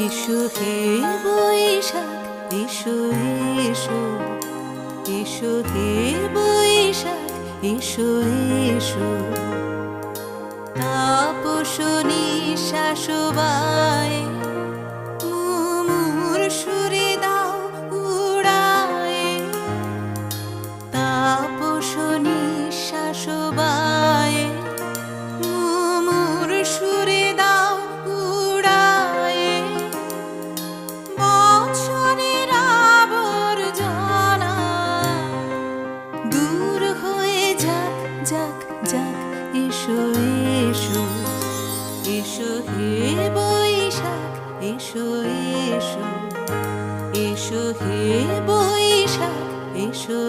এসো হে বৈশাখ, এসো এসো, এসো হে বৈশাখ, এসো এসো। তাপস নিঃশ্বাস বায়, মুমুর সুরে দাও উড়ায়। তাপস নিঃশ্বাস বায়, মুমুর সুরে দাও উড়ায়। বছরের আবর্জনা দূর হয়ে যাক যাক যাক। এসো এসো, এসো হে বৈশাখ, এসো এসো, এসো হে বৈশাখ, এসো